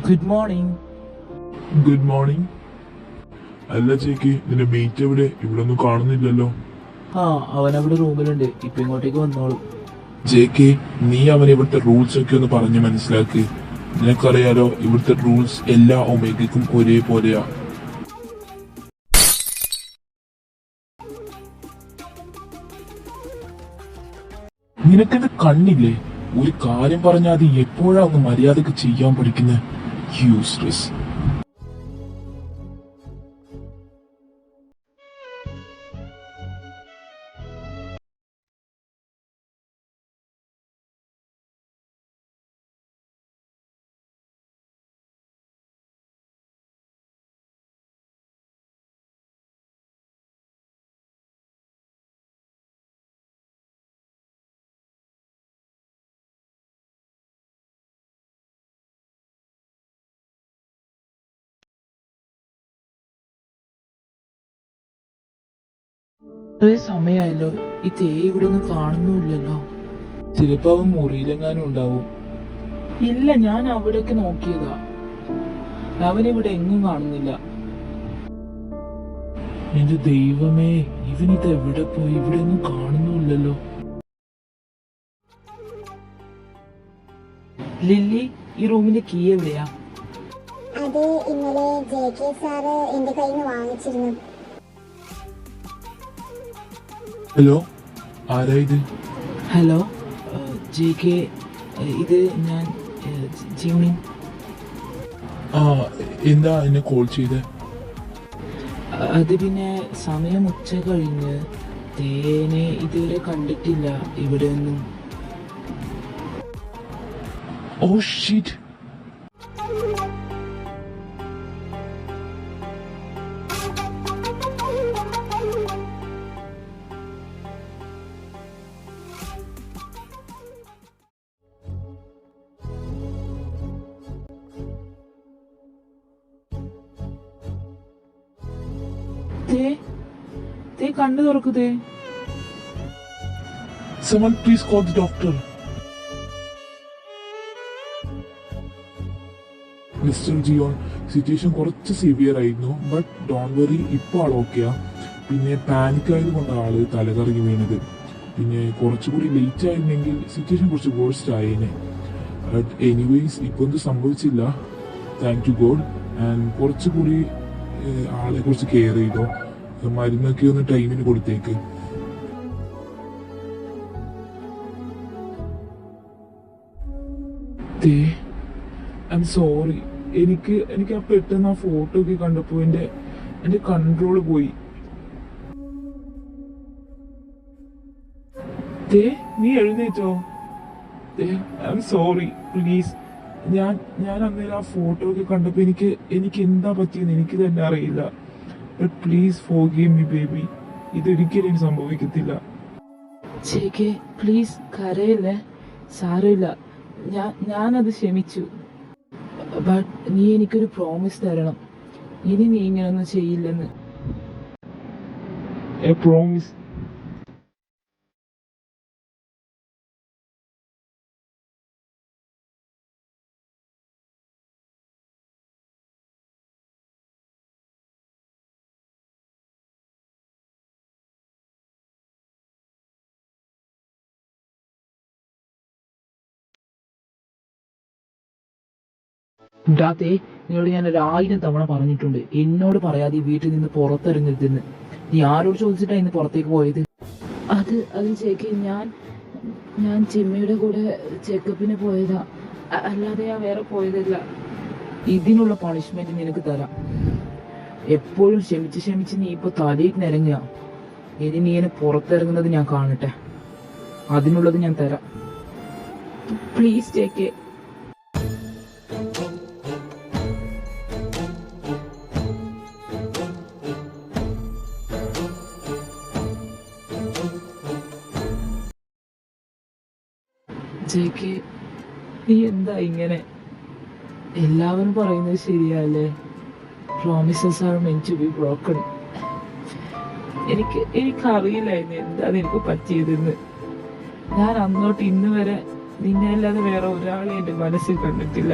Good morning. Good morning. അല്ല ചേക്ക്, നിന്റെ meet എവിടെ? ഇവിടെ ഒന്നും കാണുന്നില്ലല്ലോ. അവനവിടെ റൂമിലുണ്ട്, ഇപ്പൊ ഇങ്ങോട്ടേക്ക് വന്നോളൂ. ജേക്ക്, നീ അവനെ ഇവിടുത്തെ റൂൾസ് ഒക്കെ ഒന്ന് പറഞ്ഞ് മനസ്സിലാക്ക്. നിനക്കറിയാലോ, ഇവിടുത്തെ റൂൾസ് എല്ലാ ഒമേഗയ്ക്കും ഒരേപോലെയാ. നിനക്കെന്ത് കണ്ണില്ലേ? ഒരു കാര്യം പറഞ്ഞാൽ അത് എപ്പോഴാ ഒന്ന് മര്യാദക്ക് ചെയ്യാൻ പഠിക്കുന്ന യൂസ്ലെസ്. ഇത്രേ സമയമായല്ലോ, ഈ തേ ഇവിടെ ഒന്നും കാണുന്നുമില്ലല്ലോ. ചിലപ്പോ അവൻ മുറിയിലെങ്ങാനും ഉണ്ടാവും. ഇല്ല, ഞാൻ അവിടേക്ക് നോക്കിയതാ, അവനിവിടെ എങ്ങും കാണുന്നില്ല. എന്റെ ദൈവമേ, ഇവനിത് എവിടെ പോയി? ഇവിടെ ഒന്നും കാണുന്നുമില്ലല്ലോ. ലില്ലി, ഈ റൂമിന്റെ കീ എവിടെയാ? അത് ഇന്നലെ ജെ.കെ. സാറ് എന്റെ കയ്യിൽ നിന്ന് വാങ്ങിച്ചിരുന്നു. ഹലോ, ആരാ ഇത്? ഹലോ ജെ.കെ., ഇത് ഞാൻ ജിമ്മി. എന്താ എന്നെ കോൾ ചെയ്തേ? അത് പിന്നെ സമയം ഉച്ച കഴിഞ്ഞ്, തേനെ ഇതുവരെ കണ്ടിട്ടില്ല ഇവിടെ ഒന്നും. Oh shit. കണ്ണു തുറക്കുതേ. Someone please call the doctor. Mister Jeon, situation കുറച്ച് സിവിയർ ആയിരുന്നു, ബട്ട് ഡോണ്ട് വറി, ഇപ്പോൾ ആൾ ഓക്കെയാ. പിന്നെ പാനിക് ആയതുകൊണ്ട് ആള് തലകറങ്ങി വീണത്. പിന്നെ കുറച്ചുകൂടി ലേറ്റ് ആയിരുന്നെങ്കിൽ സിറ്റുവേഷൻ കുറച്ച് വേഴ്സ്റ്റ് ആയേനെ. ബട്ട് എനിവേസ് ഇപ്പൊ ഒന്നും സംഭവിച്ചില്ല, താങ്ക് യു ഗോഡ്. ആൻഡ് കുറച്ചുകൂടി ആളെ കുറിച്ച് കെയർ ചെയ്തോ. മരുന്നൊക്കെ ഒന്ന് ടൈമിന് കൊടുത്തേക്ക്. I am sorry. എനിക്ക് ആ പെട്ടെന്ന് ആ ഫോട്ടോ ഒക്കെ കണ്ടപ്പോ എന്റെ കൺട്രോള് പോയി. നീ എഴുന്നേറ്റോ? I am sorry, please. ഞാൻ അന്നേരം ആ ഫോട്ടോ ഒക്കെ കണ്ടപ്പോ എനിക്ക് എന്താ പറ്റിയെന്ന് എനിക്ക് തന്നെ അറിയില്ല. But please forgive me baby. ഇതൊരിക്കലും സംഭവിക്കത്തില്ല. ജെ.കെ., പ്ലീസ് കരയില്ലേ, സാരമില്ല, ഞാനത് ക്ഷമിച്ചു. ബട്ട് നീ എനിക്കൊരു പ്രോമിസ് തരണം, ഇനി നീ ഇങ്ങനൊന്നും ചെയ്യില്ലെന്ന്. A promise. ഡാത്തേ, നിന്നോട് ഞാൻ 1000 തവണ പറഞ്ഞിട്ടുണ്ട്, എന്നോട് പറയാതെ ഈ വീട്ടിൽ നിന്ന് പുറത്തിറങ്ങരുതെന്ന്. നീ ആരോട് ചോദിച്ചിട്ടാ ഇന്ന് പുറത്തേക്ക് പോയത്? അത് ജെ.കെ., ഞാൻ ജിമ്മിയുടെ കൂടെ ചെക്കപ്പിന് പോയതാ, അല്ലാതെ ഞാൻ വേറെ പോയതല്ല. ഇതിനുള്ള പണിഷ്മെന്റ് നിനക്ക് തരാം. എപ്പോഴും ക്ഷമിച്ച് നീ ഇപ്പൊ തലയിൽ നിരങ്ങുക. ഇനി നീ എന്നെ പുറത്തിറങ്ങുന്നത് ഞാൻ കാണട്ടെ. അതിനുള്ളത് ഞാൻ തരാം. Please JK. ജെകെ, നീ എന്താ ഇങ്ങനെ? എല്ലാവരും പറയുന്നത് ശരിയല്ലേ? Promises are meant to be broken. എനിക്കറിയില്ലായിരുന്നു എന്താണ് എനിക്ക് പറ്റിയതെന്ന്. ഞാൻ അന്നോട്ട് ഇന്ന് വരെ നിന്നെ അല്ലാതെ വേറെ ഒരാളെ എന്റെ മനസ്സിൽ കണ്ടിട്ടില്ല.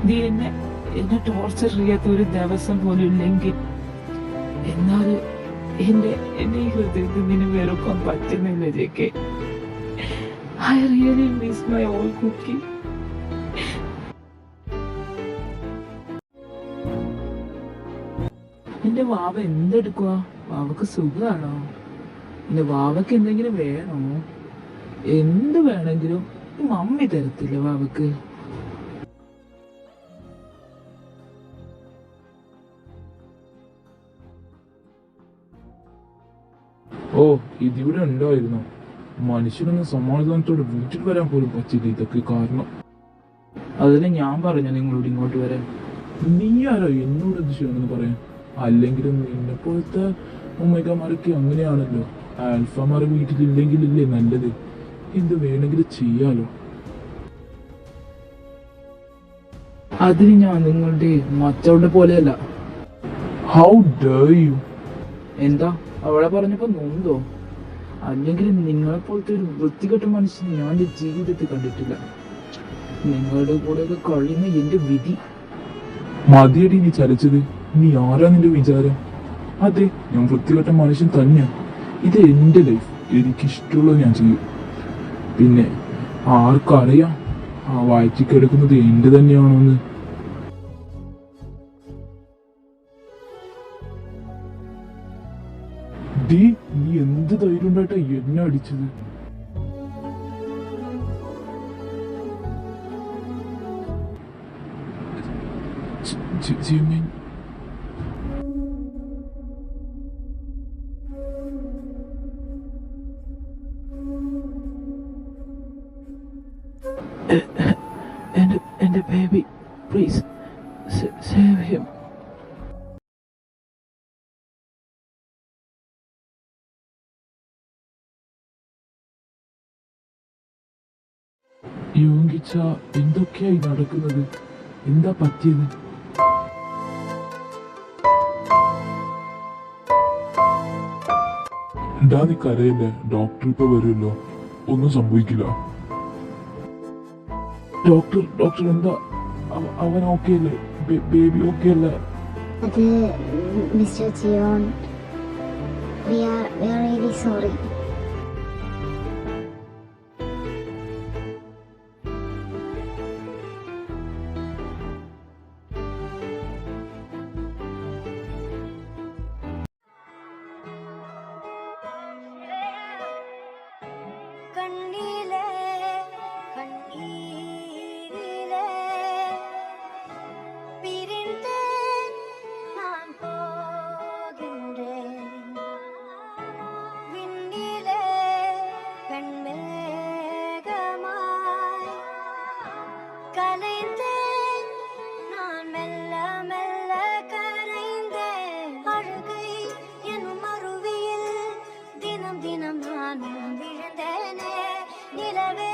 നീ എന്നെ ടോർച്ചർ ചെയ്യാത്ത ഒരു ദിവസം പോലും ഇല്ലെങ്കിൽ, എന്നാൽ എന്റെ ഈ ഹൃദയത്തിൽ നിന്നെ വെറുക്കാൻ പറ്റുന്നില്ല JK. I really miss my all cookie. എന്റെ വാവ എന്തെടുക്കുക? വാവക്ക് സുഖാണോ? എന്റെ വാവക്ക് എന്തെങ്കിലും വേണോ? എന്ത് വേണമെങ്കിലും മമ്മി തരത്തില്ല വാവക്ക്. ഓ, ഇതിവിടെ ഉണ്ടായിരുന്നു. മനുഷ്യനൊന്ന് സമാധാനത്തോടെ വീട്ടിൽ വരാൻ പോലും പറ്റില്ല. ഇതൊക്കെ കാരണം. അതിന് ഞാൻ പറഞ്ഞു നിങ്ങളോട് ഇങ്ങോട്ട് വരാൻ. നീ ആരോ എന്നോട് എന്ത് ചെയ്യണമെന്ന് പറയാൻ? അല്ലെങ്കിലും നിന്നെ പോലത്തെ ഉമ്മയ്ക്കമാരൊക്കെ അങ്ങനെയാണല്ലോ. ആൽഫമാർ വീട്ടിലില്ലെങ്കിലല്ലേ നല്ലത്. എന്ത് വേണമെങ്കിലും ചെയ്യാലോ. അതിന് ഞാൻ നിങ്ങളുടെ മച്ചവളുടെ പോലെയല്ല. How dare you? എന്താ അവളെ പറഞ്ഞപ്പോ നൊന്തോ? അല്ലെങ്കിൽ നിങ്ങളെ പോലത്തെ ഒരു വൃത്തികെട്ട മനുഷ്യൻ ഞാൻ എന്റെ ജീവിതത്തിൽ കണ്ടിട്ടില്ല. നിങ്ങളുടെ കൂടെയൊക്കെ കഴിയുന്ന എന്റെ വിധി. മതിയടി നീ ചലിച്ചത്. നീ ആരാ നിന്റെ വിചാരം? അതെ, ഞാൻ വൃത്തികെട്ട മനുഷ്യൻ തന്നെയാ. ഇത് എന്റെ ലൈഫ്. എനിക്കിഷ്ടമുള്ളത് ഞാൻ ചെയ്യും. പിന്നെ ആർക്കറിയാം ആ വയറ്റിക്കെടുക്കുന്നത് എന്റെ തന്നെയാണോന്ന്. ഡീ, നീ എന്ത് ധൈര്യം ഉണ്ടായിട്ടാ എന്നെ അടിച്ചത്? ജിമിൻ, എന്റെ ബേബി, പ്ലീസ് സേവ് ഹിം. യോങ്കിച്ച, എന്തൊക്കെയായി നടക്കുന്നത്? എന്താ പറ്റിയത്? നീ കരയല്ലേ? ഡോക്ടർ ഇപ്പൊ വരുമല്ലോ. ഒന്നും സംഭവിക്കില്ല. ഡോക്ടർ എന്താ? അവൻ ഓക്കെ അല്ലേ? ബേബി ഓക്കെ അല്ലേ? അത് mister ജിയോൺ, we are really sorry. കണ്ണിലെ കണ്ണീരിലെ പിരിന്തേ ഞാൻ പോകിன்றேன் വിണ്ണിലെ കൺമേഘമായി கலைந்தேன் நான் மெல்ல மெல்ல கரைந்தேன் அழுகை எனும் அருவியில் தினம் தினம் நானும் விழுந்தேனே நிலவே